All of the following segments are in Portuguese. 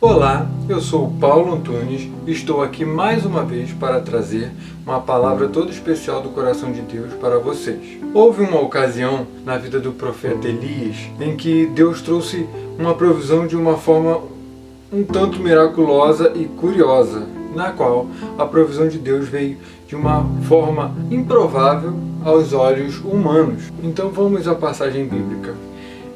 Olá, eu sou o Paulo Antunes e estou aqui mais uma vez para trazer uma palavra toda especial do coração de Deus para vocês. Houve uma ocasião na vida do profeta Elias em que Deus trouxe uma provisão de uma forma um tanto miraculosa e curiosa, na qual a provisão de Deus veio de uma forma improvável aos olhos humanos. Então vamos à passagem bíblica.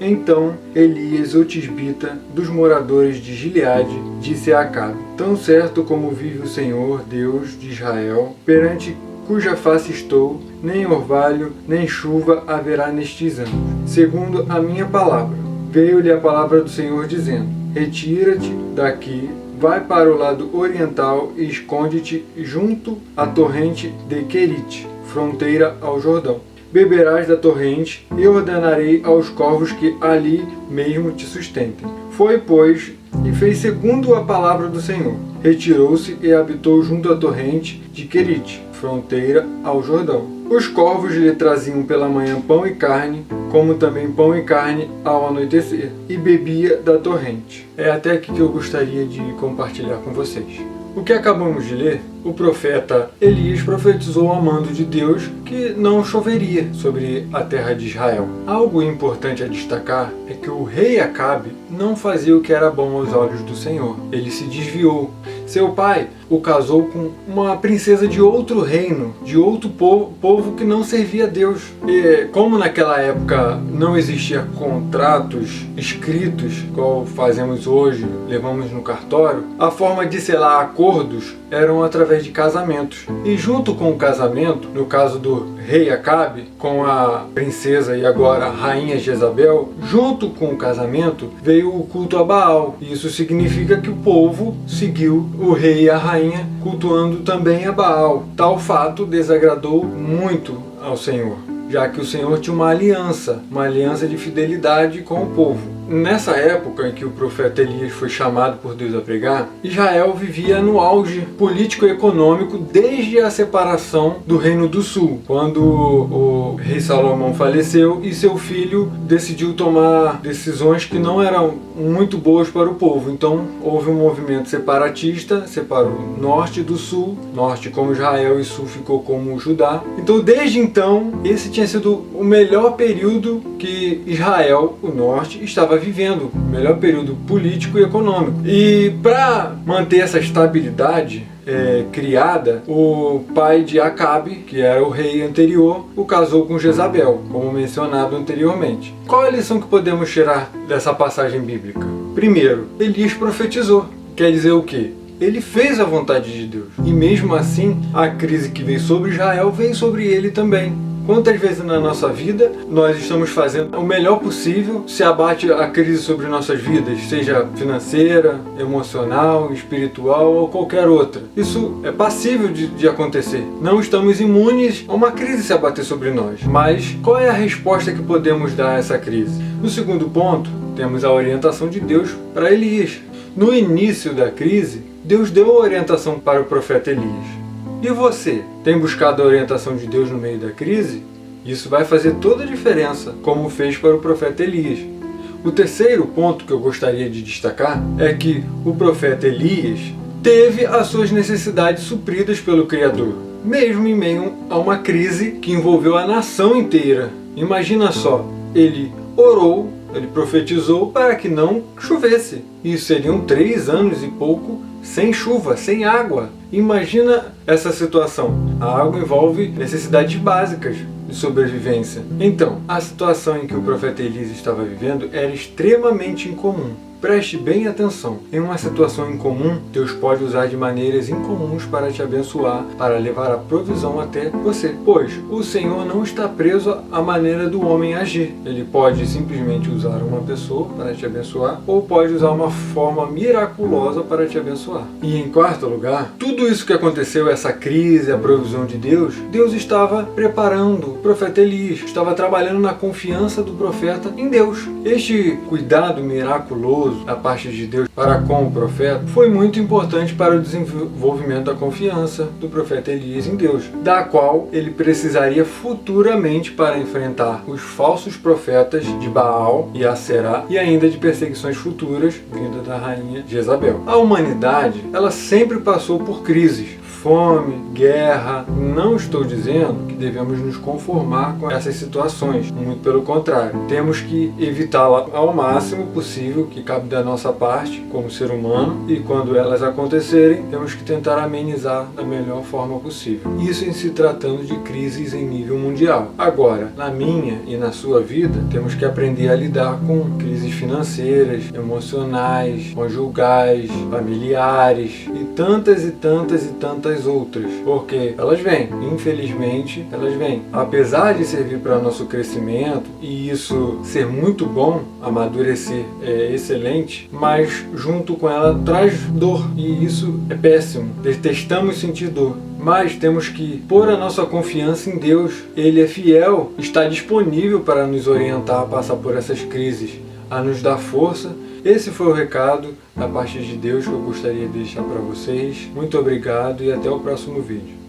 Então Elias, o tisbita, dos moradores de Gileade, disse a Acabe: Tão certo como vive o Senhor, Deus de Israel, perante cuja face estou, nem orvalho, nem chuva haverá nestes anos, segundo a minha palavra. Veio-lhe a palavra do Senhor dizendo: Retira-te daqui, vai para o lado oriental e esconde-te junto à torrente de Querite, fronteira ao Jordão. Beberás da torrente, e ordenarei aos corvos que ali mesmo te sustentem. Foi, pois, e fez segundo a palavra do Senhor. Retirou-se e habitou junto à torrente de Querite, fronteira ao Jordão. Os corvos lhe traziam pela manhã pão e carne, como também pão e carne ao anoitecer, e bebia da torrente. É até aqui que eu gostaria de compartilhar com vocês. O que acabamos de ler, o profeta Elias profetizou ao mando de Deus que não choveria sobre a terra de Israel. Algo importante a destacar é que o rei Acabe não fazia o que era bom aos olhos do Senhor. Ele se desviou. Seu pai o casou com uma princesa de outro reino, de outro povo que não servia a Deus. E como naquela época não existia contratos escritos, igual fazemos hoje, levamos no cartório, a forma de selar acordos eram através de casamentos. E junto com o casamento, no caso do rei Acabe com a princesa e agora a rainha Jezabel, junto com o casamento veio o culto a Baal. Isso significa que o povo seguiu o rei e a rainha cultuando também a Baal. Tal fato desagradou muito ao Senhor, já que o Senhor tinha uma aliança de fidelidade com o povo. Nessa época em que o profeta Elias foi chamado por Deus a pregar, Israel vivia no auge político e econômico desde a separação do Reino do Sul, quando o rei Salomão faleceu e seu filho decidiu tomar decisões que não eram muito boas para o povo. Então houve um movimento separatista, separou o norte do sul, norte como Israel e sul ficou como Judá. Então desde então, esse tinha sido o melhor período que Israel, o norte, estava vivendo, o melhor período político e econômico. E para manter essa estabilidade criada, o pai de Acabe, que era o rei anterior, o casou com Jezabel, como mencionado anteriormente. Qual é a lição que podemos tirar dessa passagem bíblica? Primeiro, Elias profetizou. Quer dizer o quê? Ele fez a vontade de Deus. E mesmo assim, a crise que veio sobre Israel veio sobre ele também. Quantas vezes na nossa vida nós estamos fazendo o melhor possível, se abate a crise sobre nossas vidas, seja financeira, emocional, espiritual ou qualquer outra. Isso é passível de acontecer. Não estamos imunes a uma crise se abater sobre nós. Mas qual é a resposta que podemos dar a essa crise? No segundo ponto, temos a orientação de Deus para Elias. No início da crise, Deus deu a orientação para o profeta Elias. E você, tem buscado a orientação de Deus no meio da crise? Isso vai fazer toda a diferença, como fez para o profeta Elias. O terceiro ponto que eu gostaria de destacar é que o profeta Elias teve as suas necessidades supridas pelo Criador, mesmo em meio a uma crise que envolveu a nação inteira. Imagina só, ele orou, ele profetizou para que não chovesse. Isso seriam 3 anos e pouco sem chuva, sem água. Imagina essa situação. A água envolve necessidades básicas de sobrevivência. Então, a situação em que o profeta Elias estava vivendo era extremamente incomum. Preste bem atenção. Em uma situação incomum, Deus pode usar de maneiras incomuns para te abençoar, para levar a provisão até você. Pois o Senhor não está preso à maneira do homem agir. Ele pode simplesmente usar uma pessoa para te abençoar, ou pode usar uma forma miraculosa para te abençoar. E em quarto lugar, tudo isso que aconteceu, essa crise, a provisão de Deus, Deus estava preparando o profeta Elias, estava trabalhando na confiança do profeta em Deus. Este cuidado miraculoso cuidadoso da parte de Deus para com o profeta foi muito importante para o desenvolvimento da confiança do profeta Elias em Deus, da qual ele precisaria futuramente para enfrentar os falsos profetas de Baal e Aserá e ainda de perseguições futuras vindas da rainha Jezabel. A humanidade, ela sempre passou por crises, fome, guerra. Não estou dizendo que devemos nos conformar com essas situações, muito pelo contrário. Temos que evitá-la ao máximo possível, que cabe da nossa parte como ser humano, e quando elas acontecerem, temos que tentar amenizar da melhor forma possível. Isso em se tratando de crises em nível mundial. Agora, na minha e na sua vida, temos que aprender a lidar com crises financeiras, emocionais, conjugais, familiares e tantas outras, porque elas vêm, infelizmente elas vêm. Apesar de servir para nosso crescimento e isso ser muito bom, amadurecer é excelente, mas junto com ela traz dor e isso é péssimo. Detestamos sentir dor, mas temos que pôr a nossa confiança em Deus. Ele é fiel, está disponível para nos orientar a passar por essas crises, a nos dar força. Esse foi o recado da parte de Deus que eu gostaria de deixar para vocês. Muito obrigado e até o próximo vídeo.